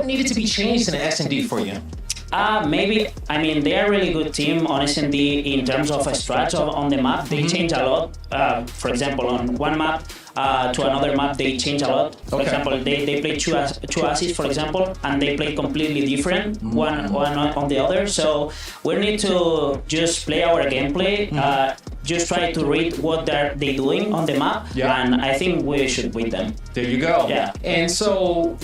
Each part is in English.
needed to be changed in the S&D for you? Maybe, I mean, they are a really good team on S&D in terms of a stretch on the map. They change a lot. For example, on one map to another map, they change a lot. For example, they play two assists, for example, and they play completely different, one on the other. So we need to just play our gameplay, just try to read what they're doing on the map, and I think we should beat them. There you go. Yeah. And so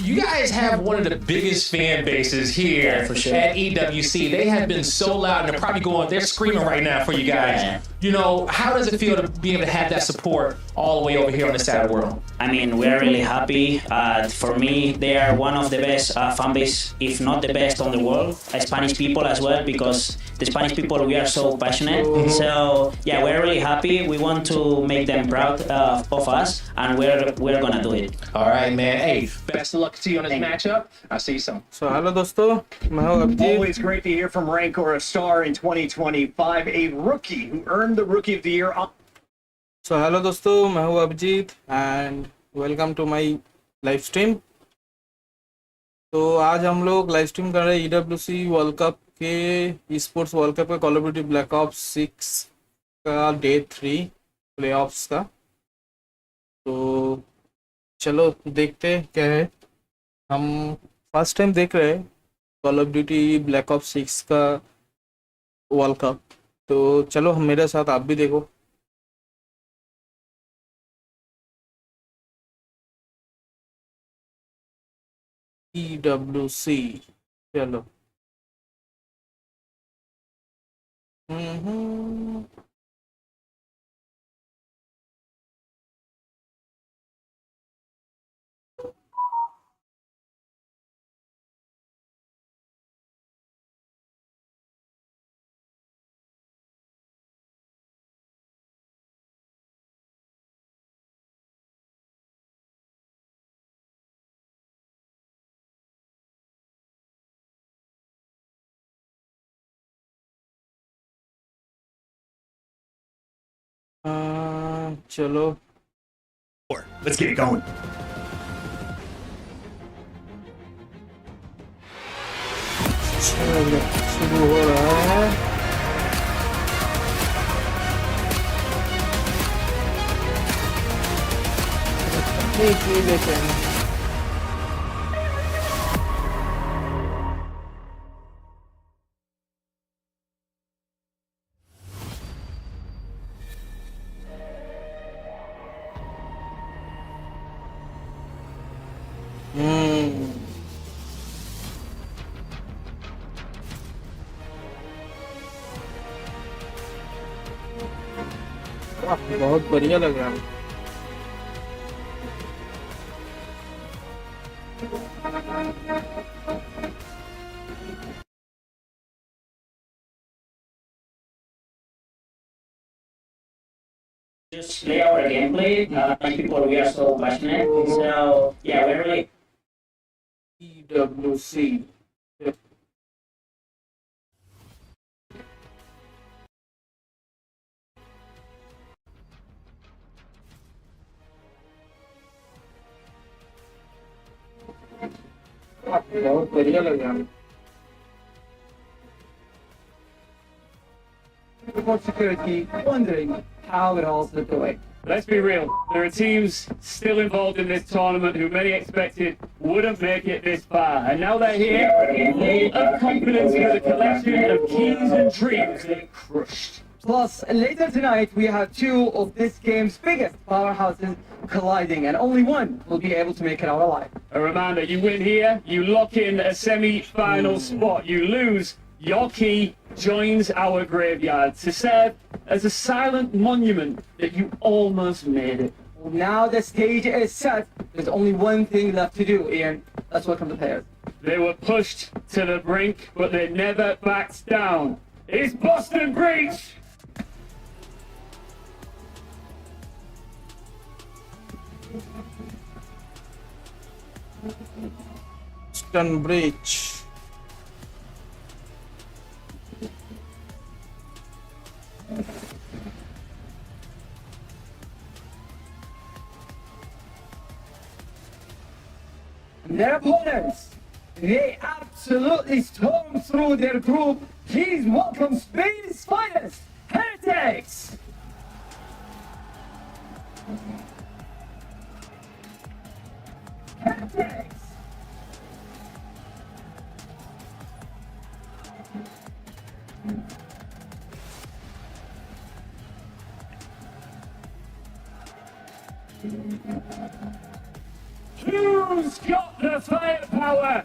you guys have one of the biggest fan bases here for sure. at EWC. They have been so loud, and they're probably they're screaming right now for you guys. Yeah. You know, how does it feel to be able to have that support all the way over here on this side of the world? I mean, we're really happy. For me, they are one of the best fan base, if not the best on the world. Spanish people as well, because the Spanish people, we are so passionate. So yeah, we're really happy. We want to make them proud of us, and we're gonna do it. All right, man. Hey, best of luck to you on this matchup. I'll see you soon. So hello दोस्तों, मैं हूँ Abhijit. Always great to hear from Rank or a star in 2025, a rookie who earned the Rookie of the Year. So hello दोस्तों, मैं हूँ Abhijit and welcome to my live stream. तो आज हम लोग लाइव स्ट्रीम कर रहे हैं EWC वर्ल्ड कप के स्पोर्ट्स वर्ल्ड कप का call of duty black ops 6 का डे 3 प्लेऑफ्स का. तो चलो देखते हैं क्या है. हम फर्स्ट टाइम देख रहे हैं call of duty black ops 6 का वर्ल्ड कप. तो चलो हम मेरे साथ आप भी देखो. EWC चलो. चलो Let's get it going. चलो शुरू हो रहा है. एक मिनट बहुत बढ़िया लग रहा है. Just play our gameplay. People, we are so passionate. So yeah, we're really. EWC. बहुत बढ़िया लग रहा है. For security, wondering how it all slipped away. Let's be real, there are teams still involved in this tournament who many expected wouldn't make it this far. And now they're here, full of confidence with a collection of keys and dreams they've crushed. Plus, later tonight, we have two of this game's biggest powerhouses colliding, and only one will be able to make it out alive. A reminder, you win here, you lock in a semi-final spot. You lose, your key joins our graveyard to serve as a silent monument that you almost made it. Now the stage is set. There's only one thing left to do, Ian. Let's welcome the players. They were pushed to the brink, but they never backed down. It's Boston Breach! Bridge. Their opponents, They absolutely stormed through their group. Please welcome Spain's finest, Heretics! Heretics! Who's got the firepower?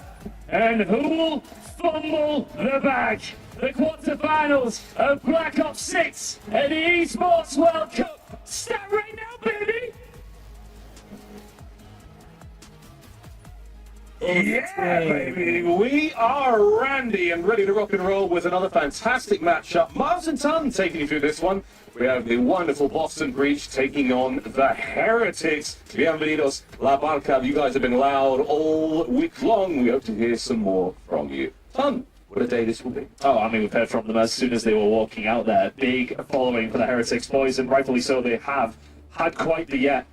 And who'll fumble the bag? The quarterfinals of Black Ops 6 at the Esports World Cup start right now, baby! Yeah, baby, we are Randy and ready to rock and roll with another fantastic matchup. Mars and Ton taking you through this one. We have the wonderful Boston Breach taking on the Heretics. Bienvenidos, La Barca. You guys have been loud all week long. We hope to hear some more from you. Ton, what a day this will be. Oh, I mean, we've heard from them as soon as they were walking out there. Big following for the Heretics boys, and rightfully so, they have had quite the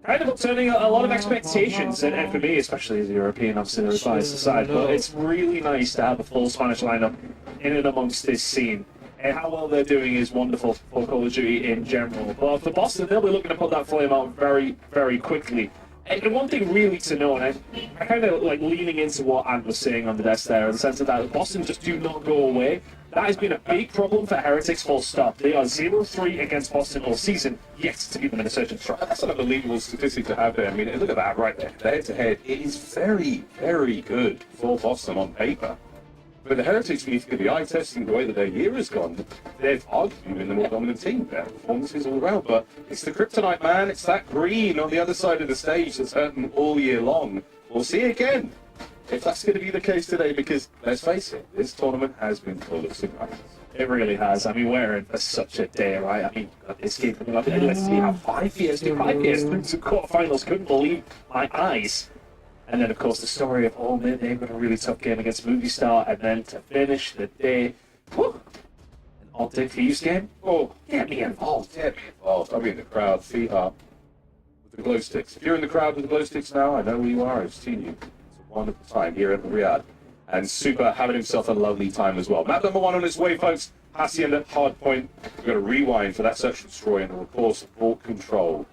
kind of upturning a lot of expectations, and for me, especially as a European, obviously the biased side, but it's really nice to have a full Spanish lineup in and amongst this scene. And how well they're doing is wonderful for Call of Duty in general. But for Boston, they'll be looking to put that flame out very, very quickly. And one thing really to know, and I kind of like leaning into what Ant was saying on the desk there, in the sense of that Boston just do not go away. That has been a big problem for Heretics, full stop. They are 0-3 against Boston all season, yet to beat them in a certain strike. That's an unbelievable statistic to have there. I mean, look at that right there. The head-to-head, it is very, very good for Boston on paper. But the Heretics, when you think of the eye testing, the way that their year has gone, they've arguably been the more dominant team. Their performances all around, but it's the kryptonite, man. It's that green on the other side of the stage that's hurt them all year long. We'll see again if that's going to be the case today, because let's face it, this tournament has been full of surprises. It really has. I mean, we're in for such a day, right? I mean, this game coming up, and let's see how 5 years through to quarterfinals. Couldn't believe my eyes. And then, of course, the story of, oh, man, they've got a really tough game against Movistar, and then to finish the day, whew, an all-day Fuse game? Oh, get me involved. Get me involved. I'll be in the crowd, feet up, with the glow sticks. If you're in the crowd with the glow sticks now, I know where you are. I've seen you. It's a wonderful time here at Riyadh. And Super having himself a lovely time as well. Map number 1 on its way, folks. Hacienda Hardpoint. We've got to rewind for that search and destroy, and of course, Vault Control.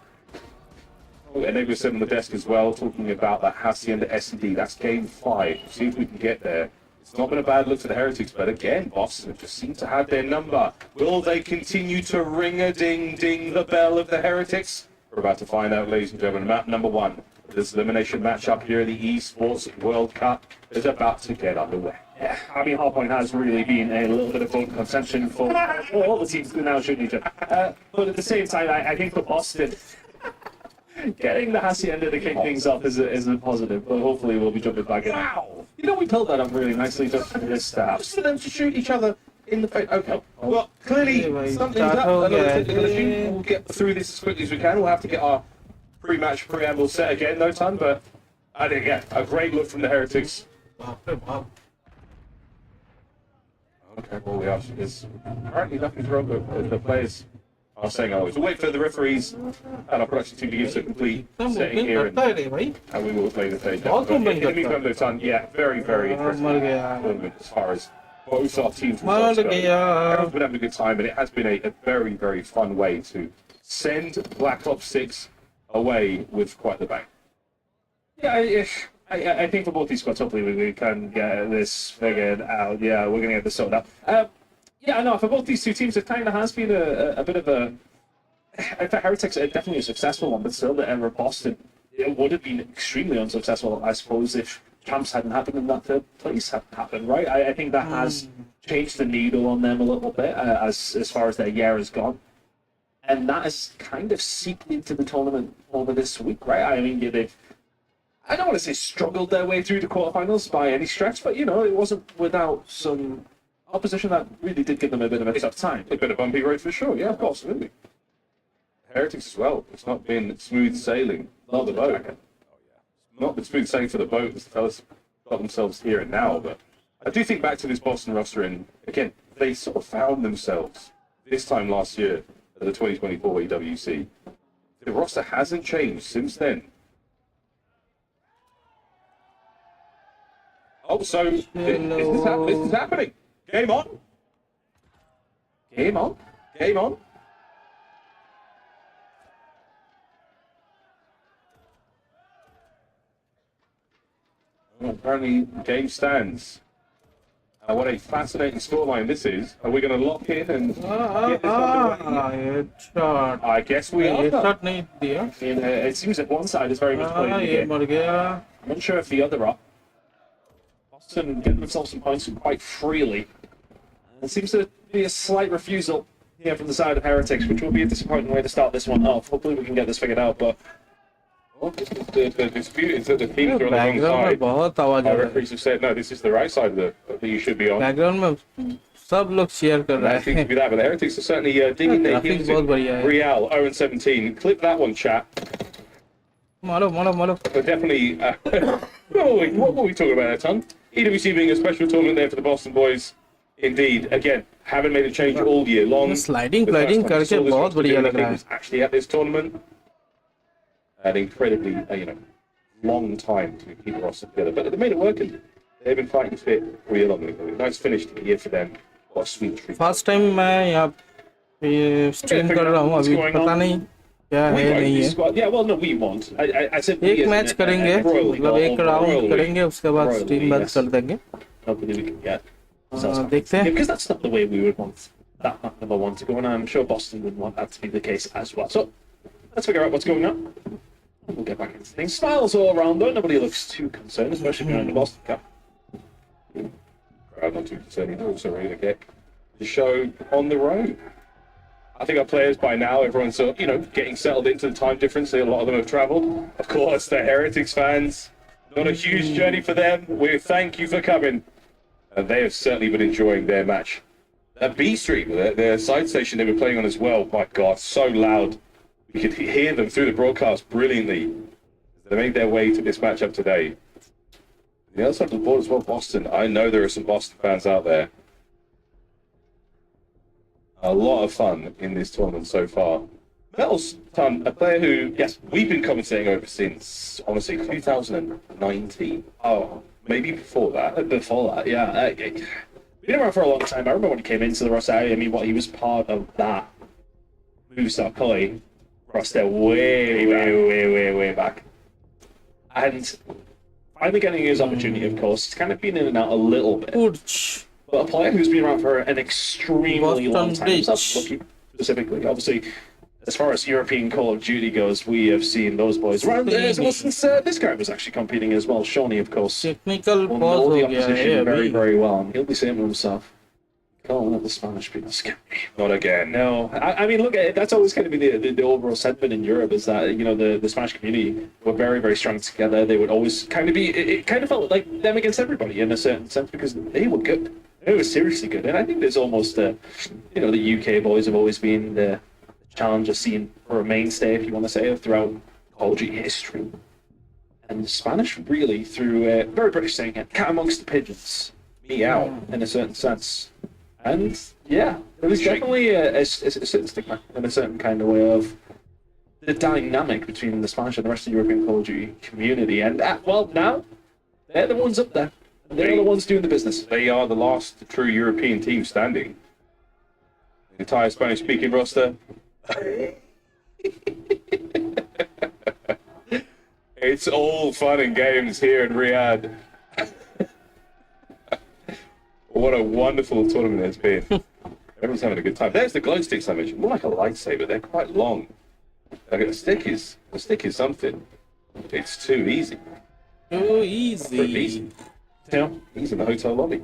Nameless said on the desk as well, talking about that Hacienda S&D. That's game 5. See if we can get there. It's not been a bad look for the Heretics, but again, Boston have just seemed to have their number. Will they continue to ring-a-ding-ding the bell of the Heretics? We're about to find out, ladies and gentlemen. Map number 1. This elimination matchup here in the Esports World Cup is about to get underway. Yeah, I mean, Hardpoint has really been a little bit of vote contention for all the teams who now shooting each other. But at the same time, I think for Boston, getting the Hacienda to kick things off is a positive, but hopefully we'll be jumping back in. Wow! You know, we built that up really nicely just for this staff. Just for them to shoot each other in the face. Okay. Well, clearly, Anyway, something's start up. ho I know gaya. it's technical issue. We'll get through this as quickly as we can. We'll have to get our pre-match preamble set again, no time, but I think, yeah, a great look from the Heretics. Wow. Okay, well, we are. There's apparently nothing's wrong with the players are saying otherwise. We'll wait for the referees and our production team to give us a complete setting here, and we will play the stage. All In moving the meantime, though, Tan, yeah, very, very interesting Mar gaya. tournament as far as both our teams Mar results go. gaya. Everyone's been having a good time, and it has been a very, very fun way to send Black Ops 6 away with quite the bang. Yeah, I think for both these squads, hopefully we can get this figured out. Yeah, we're going to get this sorted out. Yeah, no, for both these two teams, it kind of has been a bit of a... For Heretics, definitely a successful one, but still, the Ever Boston, it would have been extremely unsuccessful, I suppose, if camps hadn't happened and that third place hadn't happened, right? I think that has changed the needle on them a little bit as far as their year has gone. And that has kind of seeped into the tournament over this week, right? I mean, they've... I don't want to say struggled their way through the quarterfinals by any stretch, but, you know, it wasn't without some opposition that really did give them a bit of a tough time. It's been a bumpy road for sure, yeah, of course, absolutely. Heretics as well. It's not been smooth sailing for the boat. Not been smooth sailing for the boat as the fellas got themselves here and now, but I do think back to this Boston roster, and again, they sort of found themselves this time last year at the 2024 EWC. The roster hasn't changed since then. Oh, so this is happening. Game on. Game on. Game on. Oh, apparently, game stands. What a fascinating scoreline this is. Are we going to lock in and get this underway? headshot. I guess we are. Headshot नहीं दिया. It seems that one side is very much playing the ये game. मर गया. I'm not sure if the other are. Boston getting themselves some points quite freely. There seems to be a slight refusal here from the side of Heretics, which will be a disappointing way to start this one off. Hopefully we can get this figured out, but The dispute is that the teams are on the wrong Background में side. बहुत आवाज आ Our रहा है. referees have said, no, this is the right side that you should be on. Background में सब लोग share कर रहे That seems to हैं. be that, but the Heretics are certainly digging their Graphics heels बहुत in. बढ़िया है. Real, 0-17. Clip that one, chat. मारो मारो मारो. But definitely, what were we talking about there, Tom? EWC being a special tournament there for the Boston boys. Indeed, again, haven't made a change all year long. Sliding The first sliding time we करके saw this बहुत roster बढ़िया doing लग रहा things है. actually at this tournament. An incredibly, long time to keep the roster together, but they made it work, and they've been fighting fit for a long. Nice finish to the year for them. What a sweet treat. First time मैं यहाँ पे stream कर रहा हूँ अभी पता नहीं क्या we है won't नहीं be है. squad. Yeah, well, no, we won't. I said we एक as मैच in करेंगे royally, मतलब एक not राउंड royally. करेंगे उसके बाद Royally, स्ट्रीम बंद yes. कर देंगे. Hopefully we can get. देखते Yeah, हैं. because that's not the way we would want that map number one to go, and I'm sure Boston would want that to be the case as well. So let's figure out what's going on. We'll get back into things. Smiles all around though. Nobody looks too concerned, especially behind the Boston cap. Crowd not too concerned. They're also ready to get the show on the road. I think our players by now, everyone's getting settled into the time difference. A lot of them have travelled. Of course, the Heretics fans. Not a huge journey for them. We thank you for coming. And they have certainly been enjoying their match. That B Street, their side station they were playing on as well. My God, so loud. We could hear them through the broadcast brilliantly. They made their way to this matchup today. The other side of the board as well, Boston. I know there are some Boston fans out there. A lot of fun in this tournament so far. Metal's a player who, yes, we've been commentating over since, honestly, 2019. Oh, maybe before that. Before that, yeah. We've been around for a long time. I remember when he came into the roster. I mean, he was part of that moveset play roster way back. And finally getting his opportunity, of course. He's kind of been in and out a little bit. Ouch. But a player who's been around for an extremely long Boston time. Bridge. Lucky, specifically, obviously, as far as European Call of Duty goes, we have seen those boys around there as well since this guy was actually competing as well. Shawnee, of course, technical will pause know the हो गया है opposition very, अभी. very well. And he'll be saying to himself, "Can't let the Spanish people scare me." Not again. No, I mean, look, that's always going to be the overall sentiment in Europe is that, the Spanish community were very, very strong together. They would always kind of be, it kind of felt like them against everybody in a certain sense because they were good. They were seriously good. And I think there's almost, the UK boys have always been the challenger scene or a mainstay, if you want to say it, throughout Call of Duty history. And the Spanish really, through very British saying it, cat amongst the pigeons, meow, in a certain sense. And yeah, there was definitely a certain stigma in a certain kind of way of the dynamic between the Spanish and the rest of the European Call of Duty community. And now they're the ones up there. They're the ones doing the business. They are the last true European team standing. The entire Spanish-speaking roster. It's all fun and games here in Riyadh. What a wonderful tournament it's been. Everyone's having a good time. There's the glow sticks I mentioned. More like a lightsaber. They're quite long. The stick is something. It's too easy. Too Pretty easy. easy. He's in the hotel lobby.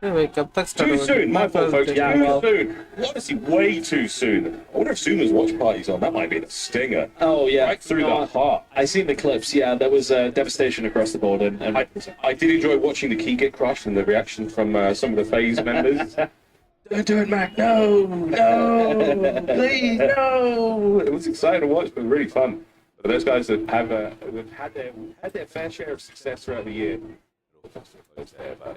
अरे भाई कब तक start Too होगा? soon, my fault, folks. Yeah, Too well- soon. Honestly, way too soon. I wonder if Suma's watch party's on. That might be a stinger. Oh, yeah. Right through the heart. I seen the clips. Yeah, there was devastation across the board. And I did enjoy watching the key get crushed and the reaction from some of the FaZe members. Don't do it, Mac. No, please, no. It was exciting to watch, but really fun. But those guys that have had their fair share of success throughout the year.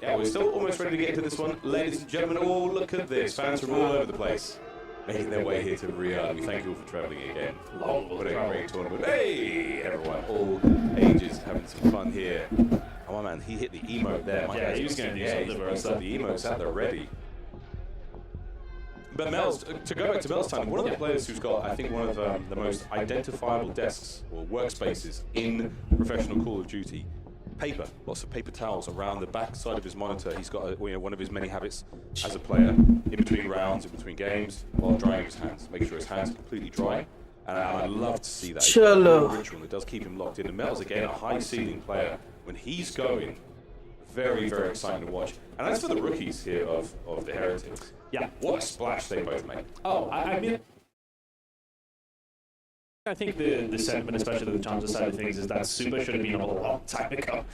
Yeah, we're still almost ready to get into this one. Ladies and gentlemen, oh, look at this. Fans from all over the place making their way here to Riyadh. We thank you all for travelling again. What a great tournament. Hey, everyone, all ages having some fun here. Oh man, he hit the emote there. Yeah, he was going to do something for us. The emote's at the ready. But Mel's, to go back to Mel's time, one of the players who's got, I think, one of the most identifiable desks or workspaces in professional Call of Duty. Paper, lots of paper towels around the back side of his monitor. He's got one of his many habits as a player, in between rounds, in between games, while drying his hands. Make sure his hands are completely dry. And I'd love to see that. Chalo. Ritual that does keep him locked in. And Mel's, again, a high ceiling player. When he's going, very, very exciting to watch. And as for the rookies here of the Heretics, Yeah. what a splash they both make. Oh, I mean, I think the sentiment, especially the challenger side of things, is that Super should have been a long time ago.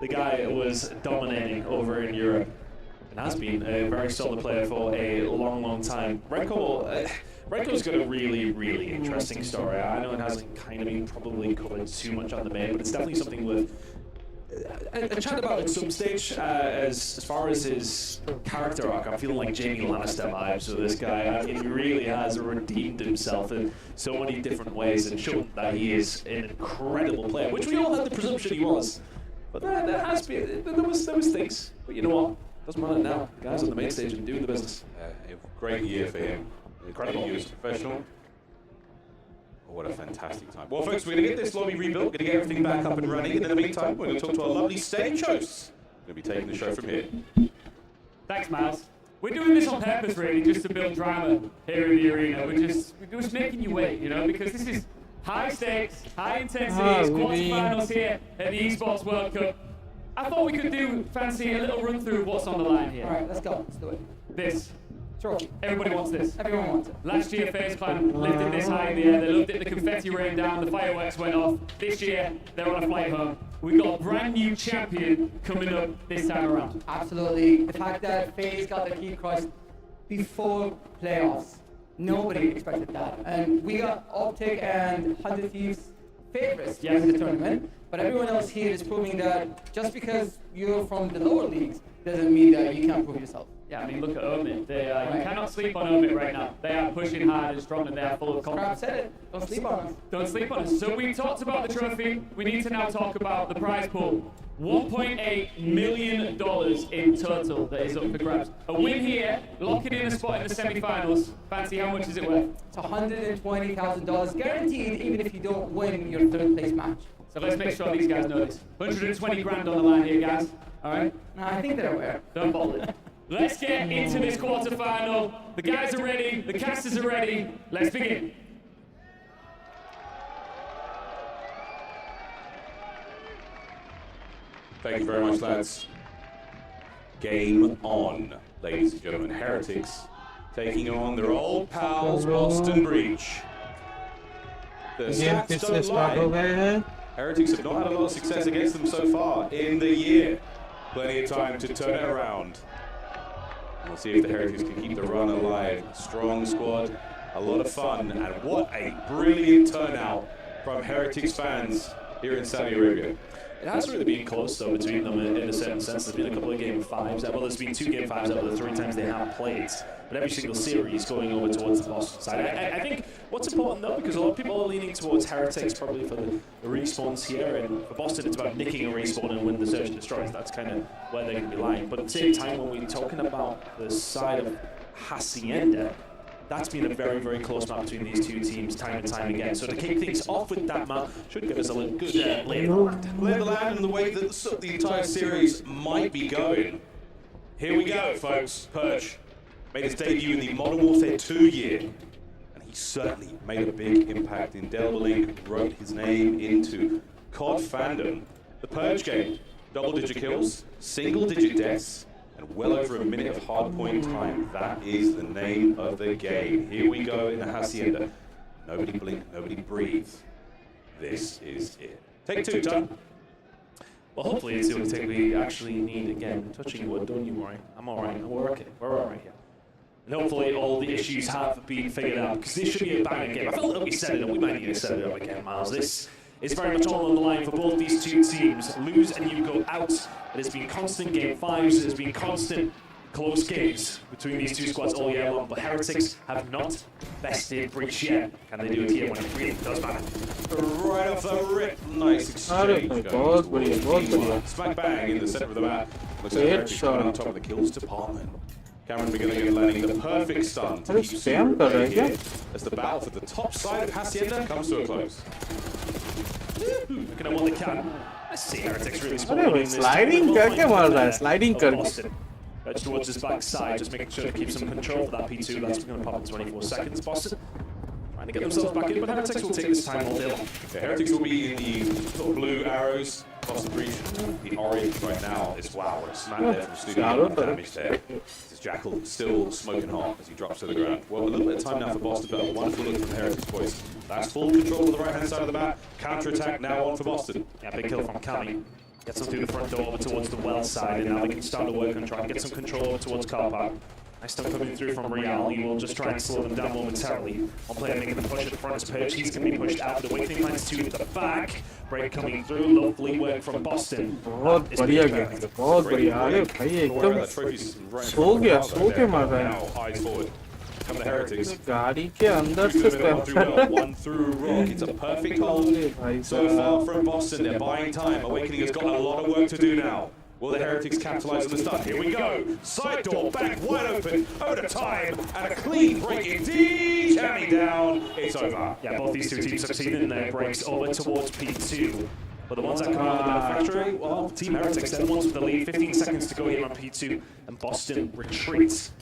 The guy was dominating over in Europe and has been a very solid player for a long, long time. Renko's got a really, really interesting story. I know it hasn't kind of been probably covered too much on the main, but it's definitely something with a chat about at some stage. As far as his character arc, I'm feeling like Jamie Lannister vibes with this guy. I mean, he really has redeemed himself in so many different ways and shown that he is an incredible player, which we all had the presumption he was. But there has been, there was things. But you know what? Doesn't matter now. The guy's on the main stage and doing the business. A great year for him. Incredible year as a professional. Oh, what a fantastic time. Well, folks, we're going to get this lobby rebuilt, going to get everything back up and running. And in the meantime, we're going to talk to our lovely stage hosts. We're going to be taking the show from here. Thanks, Miles. We're doing this on purpose, really, just to build drama here in the arena. We're just making you wait, you know, because this is high stakes, high intensity, it's quarterfinals here at the Esports World Cup. I thought we could fancy a little run through of what's on the line here. All right, let's go. Let's do it. This. Trophy. Everybody wants this. Everyone wants it. Last year, FaZe Clan lifted this high in the air. They loved it. The confetti rained down. The fireworks went off. This year, they're on a flight home. We got a brand new champion coming up this time around. Absolutely. The fact that FaZe got the key crushed before playoffs, nobody expected that. And we got Optic and 100 Thieves favorites to win the tournament. But everyone else here is proving that just because you're from the lower leagues doesn't mean that you can't prove yourself. Yeah, I mean, look at Omid. You cannot sleep on Omid right now. They are pushing hard and strong, and they are full of Crab confidence. said it. Don't sleep on us. Don't sleep on us. So we talked about the trophy. We need to now talk about the prize pool. $1.8 million in total that is up for grabs. A win here, locking in a spot in the semi-finals. Fancy, how much is it worth? It's $120,000 guaranteed, even if you don't win your third place match. So let's make sure these guys know this. 120 grand on the line here, guys. All right? No, I think they're aware. Don't bottle it. Let's get into this quarterfinal. The guys are ready. The casters are ready. Let's begin. Thank you very much, lads. Game on, ladies and gentlemen. Heretics taking on their old pals, Boston Breach. The game फिर stats से don't start हो lie. गए हैं. Heretics have not had a lot of success against them so far in the year. Plenty of time to turn it around. We'll see if the Heretics can keep the run alive. Strong squad, a lot of fun, and what a brilliant turnout from Heretics fans here in Saudi Arabia. It hasn't really been close, though, between them in a certain sense. There's been a couple of game fives. Well, there's been 2 game fives out of the 3 times they have played. But every single series going over towards the Boston side. I think what's important, though, because a lot of people are leaning towards Heretics probably for the respawns here. And for Boston, it's about nicking a respawn and win the search and destroy. That's kind of where they're going to be lying. But at the same time, when we're talking about the side of Hacienda, that's been a very, very close map between these 2 teams time and time again. So to kick things off with that map should give us a little good lay of the land. Lay of the land and the way that the entire series might be going. Here we go, folks. Purge made his debut in the Modern Warfare 2 year, and he certainly made a big impact. Indelible Ink wrote his name into COD fandom. The Purge game, double-digit kills, single-digit deaths, and well over a minute of hardpoint time. That is the name of the game. Here we go in the Hacienda. Nobody blink, nobody breathe. This is it. Take 2, Tom. Well, hopefully it's the only thing we actually need. Again, touching wood, don't you worry. I'm all right. We're okay. We're all right here. And hopefully all the issues have been figured out, because this should be a banging game. I felt that we set it up. We might need to set it up again, Miles. This is very much all on the line for both these 2 teams. Lose and you go out. It has been constant game 5s. It has been constant close games between these two squads all year long, but Heretics have not bested Breach yet. Can they do it here when it really does matter? Right off the rip, nice exchange. बहुत बढ़िया बहुत बढ़िया Smack bang in the center of the map. Looks like Heretics coming on top of the kills department. Cameron beginning and landing the perfect stun to अरे keep spam कर रहा है क्या? as the battle for the top side of Hacienda comes to a close. Looking at what they can. I see Heretics really अरे spawning भाई in this sliding tournament. करके मार रहा है sliding Of करके Boston. Edge towards his backside, just making sure to keep some control for that P2. That's going to pop in 24 seconds. Boston trying to get themselves back in, but Heretics will take this time all day long. The Heretics will be in the sort of blue arrows across the breach. The orange right now is wow, what a smack there from Snoopy. A lot of damage there. This Jackal still smoking hot as he drops to the ground. Well, a little bit of time now for Boston, but a wonderful look from the Heretics boys. That's full control of the right hand side of the map. Counter attack now on for Boston. Yeah, big kill from Cami. Gets them through the front door over towards the well side, and now they can start to work on trying to get some control over towards Car Park. Nice stuff coming through from Real. He will just try and slow them down momentarily. One player making the push at the front is Perch. He's going to be pushed out. The Awakening finds two at the back. Break coming through. Lovely work from Boston. बहुत बढ़िया गया बहुत बढ़िया अरे भाई एकदम सो के मार रहा है Now, eyes forward. Come the Heretics. गाड़ी के अंदर से One spam through कर रहा well, है one through rock. It's a perfect hold. अरे भाई So far from Boston, they're buying time. Awakening has got a lot of work to do now. Will the Heretics capitalize on the stun? Here we go. Side door, back wide open, out of time, and a clean break indeed. Coming down, it's over. Yeah, both these two teams succeeded in their breaks over towards P2. But the ones that come out of the manufacturing, well, Team Heretics, they're the ones with the lead. 15 seconds to go here on P2, and Boston retreats.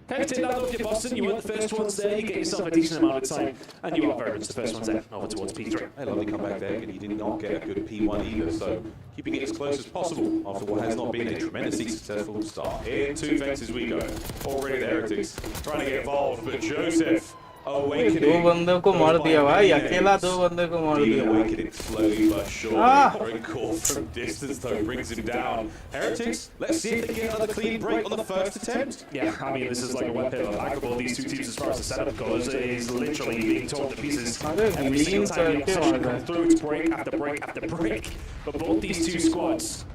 Kind of take that off your Boston. You weren't the first ones there. You get yourself a decent amount of time, and you are very much the first ones there. Over towards P3. A lovely comeback there, and he did not get a good P1 either, so keeping it as close as possible after what has not been a tremendously successful start. Into fences we go. Already the Heretics trying to get involved, but Joseph Awakening. दो बंदों को मार दिया भाई अकेला दो बंदे को मार The दिया Awakening slowly but surely. Very cool from distance though, brings him down. Heretics, let's see if they get another clean break on the first attempt. Yeah, I mean, this is like a wet pit of backable. These two teams, as far as the setup goes, is literally being torn to pieces. Every single time the opposition comes through, it's break after break after break. But both these two squads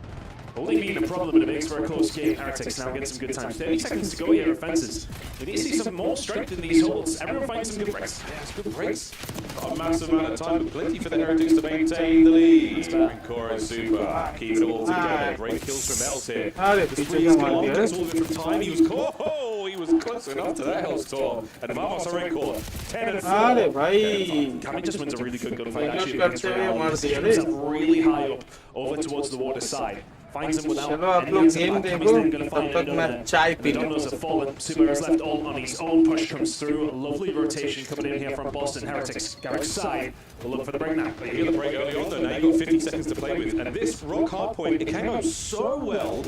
only being a problem, and it makes for a close game. Heretics now get some good time. 30 seconds to go here at fences. We need to see some more strength in these holds. Everyone finds some good breaks. Yeah, it's good breaks. Not a massive amount of time, but plenty for the Heretics to maintain the lead. Core and Super keeping it all together. Great kills from Els here. अरे The पीछे squeeze का gone, मार दिया gets all of it from time. He was close. Oh, he was close enough to that Hellstorm. And Vamos are record 10 and 4. अरे भाई Cami just wins a really good gunfight Just actually got against to Real. मार He दिया moves रे up really high up over towards the water side. Finds him without चलो आप any लोग answer game back. देखो Cami's then gonna तब find तक मैं another. चाय पी The लूं dominoes have fallen. Super is left all on his own. Push comes through. A lovely rotation coming in here from Boston Heretics. Garrick's side. We'll look for the break now. You get the break early on though, now you've got 50 seconds to play with. And this rock hard point, it can go so well.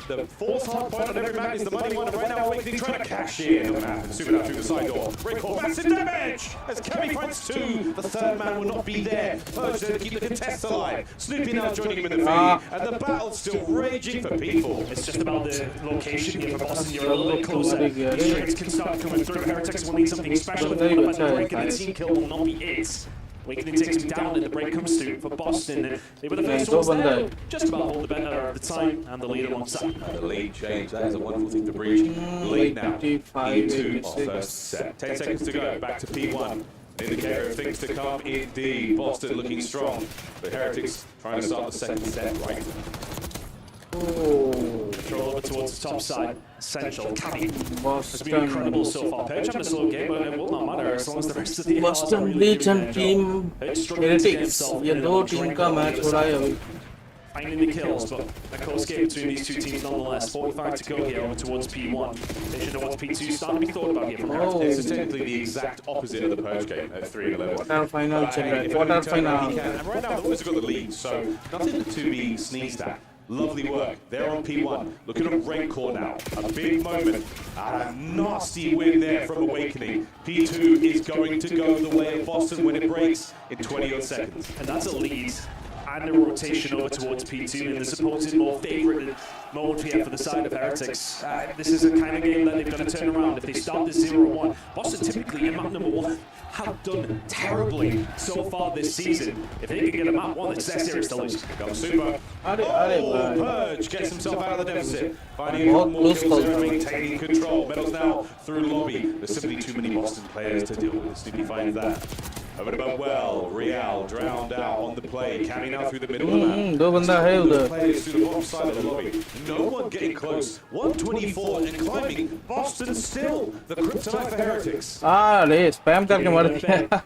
The fourth hard point on every map is the money one, and right now Awakening trying to cash in the map. And Super out through the side door. Record massive damage! As Cami finds two, the third man will not be there. Purge there to keep the contest alive. Snoopy now joining him in the feed, and the battle's still raging for people. It's just about the location here for Boston. You're a little bit closer. These strings can start coming through. Heretics will need something special. If they the break, and the team kill will not be it. Awakening takes him down, and the break comes through for Boston. They were the first ones there. Just about hold the better of the time and the lead alongside. And the lead change, that is a wonderful thing to breach. Lead now, P2 off first set. 10 seconds to go, back to P1. Indicator of things to come indeed. Boston looking strong. The Heretics trying to start the second set right. Control over towards the top side. Essential. Cami has been incredible so far. Perch having a slow game, but it will not matter as long as the rest of the Boston Breach and Team Heretics ये दो team का match हो रहा है अभी finding the kills, but a close game between these two teams nonetheless. 45 to go here over towards P1. They should know what's P2 starting to be thought about here from Heretics. This is technically the exact opposite of the Purge game at 3 and 11. Quarter final चल रहा है quarter final And right now the Wizards have got the lead, so nothing to be sneezed at. Lovely work. They're on P1. Looking at Rancor now. A big moment. And a nasty win there from Awakening. P2 is going to go the way of Boston when it breaks in 20 odd seconds. And that's a lead and a rotation over towards P2 in the supposed more favourite mode here for the side of Heretics. This is a kind of game that they've got to turn around. If they start this 0-1, Boston typically in map number 1 have done terribly so far this season. If they can get a map 1, it's their series to lose. Comes Super. Purge gets himself out of the deficit. Finding a couple more kills there and maintaining control. Medals now through lobby. There's simply too many Boston players to deal with. Snoopy finds that. Over to well, Real drowned out on the play. Cammy now through the middle of the map. दो बंदा है उधर. Players through the bottom side of the lobby. No one getting close. 124 and climbing. Boston still the kryptonite for Heretics. अरे spam करके मर गया.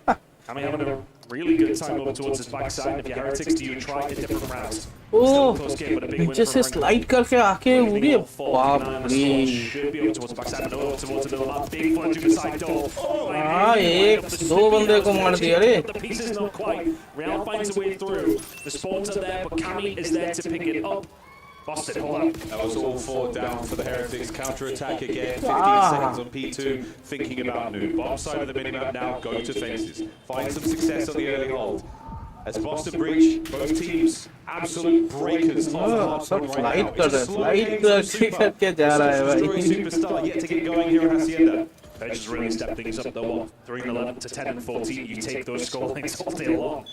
Cammy having a really good time over towards his backside. If you're Heretics, do you try a different route? ओह नीचे से slide करके आके उड़ी. बाप रे. Should be over towards the backside, but over towards the middle map. Big fun to the side door. हाँ एक दो बंदे को मार दिया रे. The pieces not quite. Real finds a way through. The spawns are there, but Cammy is there to pick it up. Boston, hold up. That was all 4 down for the Heretics. Counter-attack again. 15 seconds on P2. Thinking about new. Bottom side of the minimap now. Go to fences. Find some success on the early hold. As Boston breach, both teams absolute breakers of the hard सब right slide now. कर रहा है. Slide करके जा रहा है भाई. Superstar yet to get going here in Hacienda. They just really step things up though. 3-11 to 10-14. You take those scorelines all day long.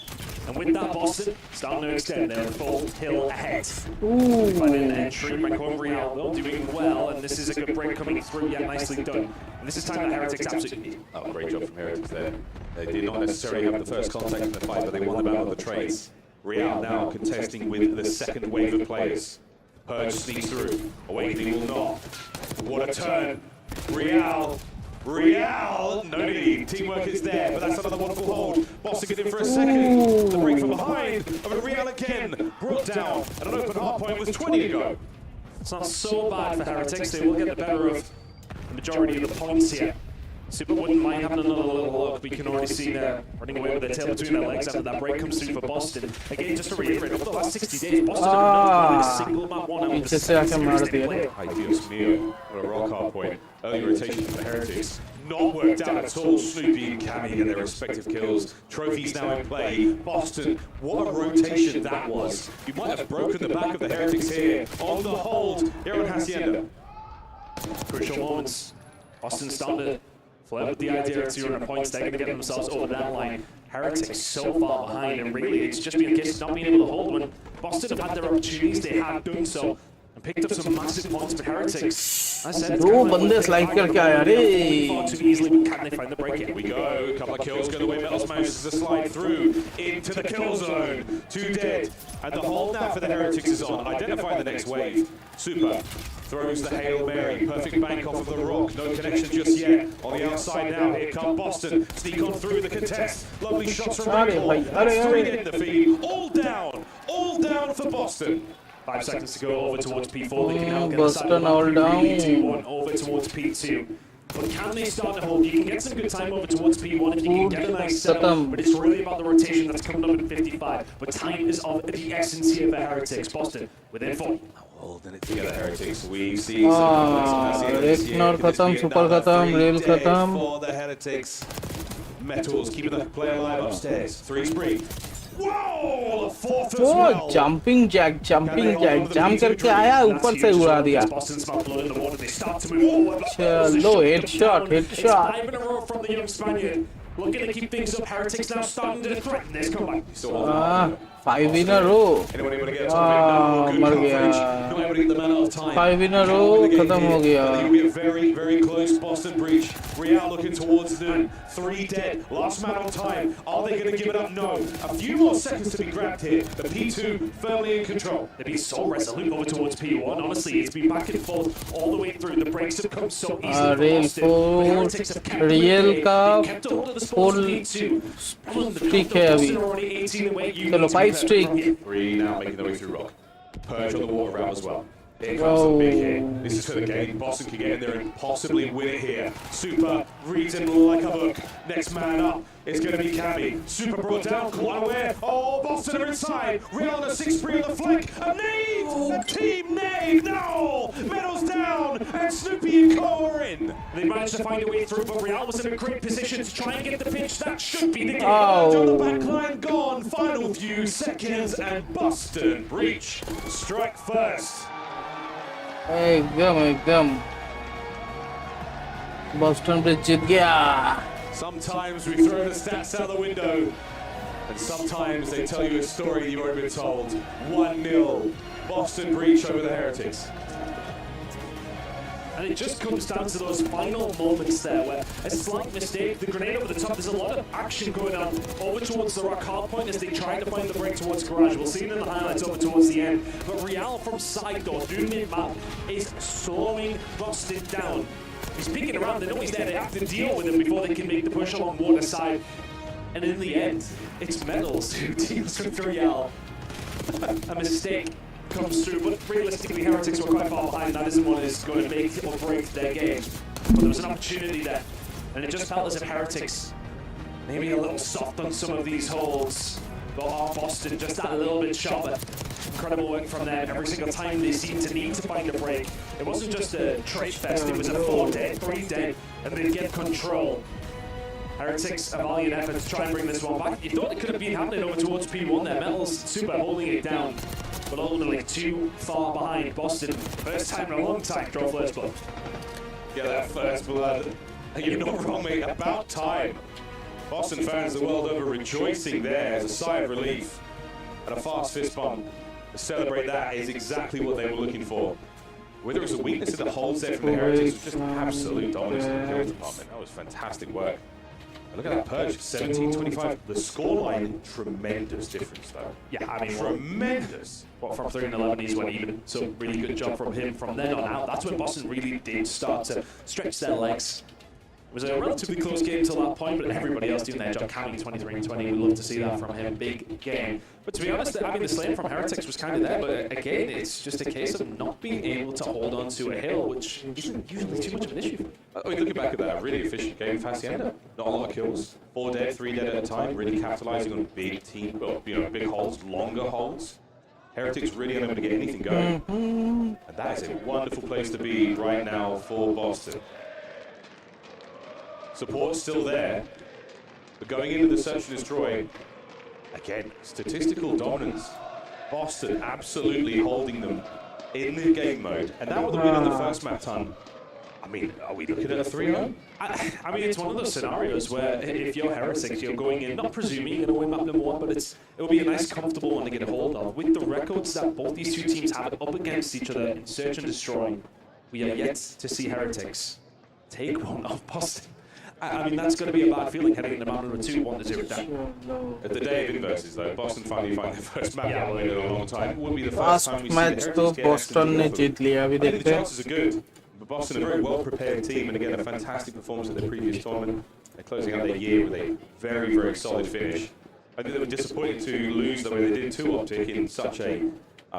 And with that, Boston starting to extend. They're full hill ahead. Finding an entry back over Real, though, doing well. And this is a good break coming through. Yeah, nicely done. And this is time that Heretics absolutely. Oh, great job from Heretics there. They did not necessarily have the first contact in the fight, but they won the battle of the trades. Real now contesting with the second wave of players. Purge sneaks through. Awakening will not. What a turn. Real, no need. Teamwork is there, but that's another wonderful hold. Boston get in for a second. The break from behind. Over to Real again. Brought down. And an open hard point was 20 to go. It's not so bad for Heretics. They will get the better of the majority of the points here. Super wouldn't mind having another little look. We can already see they're running away with their tail between their legs after that break comes through for Boston. Again, just to reiterate, over the last 60 days, Boston have not won a single map 1 out of the 6 games they played. Ay, Dios mío. What a rock hard point. Early rotation for the Heretics. Not worked out at all. Snoopy and Cammy get their respective kills. Trophies now in play. Boston, what a rotation that was. You might have broken the back of the Heretics here. On the hold here on Hacienda. Crucial moments. Boston starting to flirt with the idea of 200 points. They're going to get themselves over that line. Heretics so far behind, and really it's just been a case of not being able to hold when Boston have had their opportunities. They have done so and picked up some massive points for Heretics. I said दो बंदे slide करके आया रे. far too easily, but can they find the break? Here we go. A couple of kills go the way Metals manages to slide through into the kill zone. 2 dead. And the hold now for the Heretics is on. Identify the next wave. Super. Throws the Hail Mary. Perfect bank off of the rock. No connection just yet. On the outside now. Here come Boston. Sneak on through the contest. Lovely shots from Rainbow. That's 3 in the feed. All down. All down for Boston. 5 seconds to go over towards P4. They can now get Boston all down. P1 over towards P2. But can they start to hold? You can get some good time over towards P1 if you can get a nice setup, but it's really about the rotation that's coming up in 55. But time is of the essence here for Heretics. Boston within 4. Holding it together, Heretics. We see some Ignore खत्म, super खत्म, rail खत्म. for the Heretics. Metals keeping the play alive upstairs. 3 spree. Whoa! The 4th as well. वो jumping jack jump करके आया ऊपर से उड़ा दिया. चलो headshot. 5 in a row from the young Spaniard. Looking to keep things up. Heretics now starting to threaten this comeback. 5 in a row. Anyone able to get a target? मर Good गया. coverage. Not able to get the man out of time. 5 in a row खत्म हो गया. It'll be a very, very close Boston breach. Real looking towards noon. 3 dead. Last man on time. Are they going to give it up? No. A few more seconds to be grabbed here. The P2 firmly in control. They've been so resolute over towards P1. Honestly, it's been back and forth all the way through. The breaks have come so easily for Rail Boston. But Heretics have kept Real moving. का They've kept a hold of the spawns full of P2. streak है अभी. Boston are only 18 away. You चलो need to 5 be streak. prepared. 3 now making their way through rock. Purge on the water route as well. Here comes the big hit. This is for the game. Boston can get in there and possibly win it here. Super reads him like a book. Next man up is going to be Cammy. Super brought down, caught away. Oh, Boston are inside. Real on a 6 spree on the flank. A nade! The team nade! No! Medals down! and Snoopy and Co are in. They managed to find a way through, but Real was in a great position to try and get the pitch. That should be the game. On the back line gone. Final few seconds and Boston Breach strike first. एकदम Boston bridge जीत गया. Sometimes we throw the stats out the window, and sometimes they tell you a story you've already been told. 1-0, Boston Breach over the Heretics. And it just comes down to those final moments there where a slight mistake, the grenade over the top, there's a lot of action going on over towards the rock hard point as they try to find the break towards Garage. We'll see it in the highlights over towards the end. But Real from side door through mid-map is slowing Boston down. He's peeking around, they know he's there, they have to deal with him before they can make the push along water side. And in the end, it's Metals who deals with Real. A mistake comes through, but realistically Heretics were quite far behind. That isn't what is going to make or break their game. But there was an opportunity there, and it just felt as if Heretics maybe a little soft on some of these holds. But Boston just that little bit sharper. Incredible work from them. Every single time they seemed to need to find a break. It wasn't just a trade fest, it was a 4 dead, 3 dead, and they get control. Heretics, a valiant effort to try and bring this one back. You thought it could have been happening over towards P1 there. Metals super holding it down, but ultimately too far behind. Boston, first time in a long time, draw first blood. Get that first blood. And you're not wrong, mate. About time. Boston fans the world over rejoicing there as a sigh of relief. And a fast fist bump to celebrate that is exactly what they were looking for. Whether it was a weakness in the holds there from the Heretics, it was just absolute dominance in the kills department. That was fantastic work. And look at that purge, 17-25. The scoreline, tremendous difference though. Yeah, I mean, tremendous. What, from 3 and 11 he's went even, so really good job from him. From then on out, that's when Boston really did start to stretch their legs. It was a relatively close game till that point, but everybody else doing their job. Camming 23 and 20, we'd love to see that from him. Big game. But to be honest, I mean, the slaying from Heretics was kind of there, but again, it's just a case of not being able to hold on to a hill, which isn't usually too much of an issue. I mean, looking back at that, really efficient game for Hacienda. Not a lot of kills. 4 dead, 3 dead at a time, really capitalizing on big team, well, you know, big holds, longer holds. Heretics really unable to get anything going. And that is a wonderful place to be right now for Boston. Support's still there, but going into the search and destroy, again, statistical dominance. Boston absolutely holding them in the game mode, and now with the win on the first map ton, I mean, are we looking at a 3-0? I mean, it's one of those scenarios where if you're Heretics, you're going in, not presuming you're going to win map number 1, but it'll be a nice, comfortable one to get a hold of. With the records that both these two teams have up against each other in search and destroy, we are yet to see Heretics take one off Boston. I mean, that's going to be a bad feeling heading into map number 2, 1-0 down. At the day of inverses, though, Boston finally find their first map in a long time. It would be the first time we see the match तो Heretics get Boston ने actually जीत लिया. अभी I think देखते the हैं. chances are good. But Boston, a very well-prepared team, and again, a fantastic performance at their previous tournament. They're closing out their year with a very, very solid finish. I think they were disappointed to lose the way they did to Optic in such a,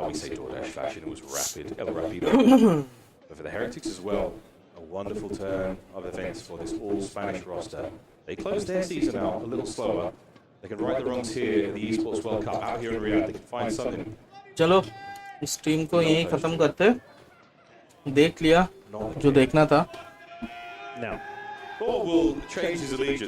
we say DoorDash fashion, it was rapid, El Rapido. But for the Heretics as well, a wonderful turn of events for this all-Spanish roster. They closed their season out a little slower. They can right the wrongs here at the Esports World Cup out here in Riyadh. They can find something. चलो इस team को यहीं खत्म करते. देख लिया जो देखना था. No. Or will change his allegiance.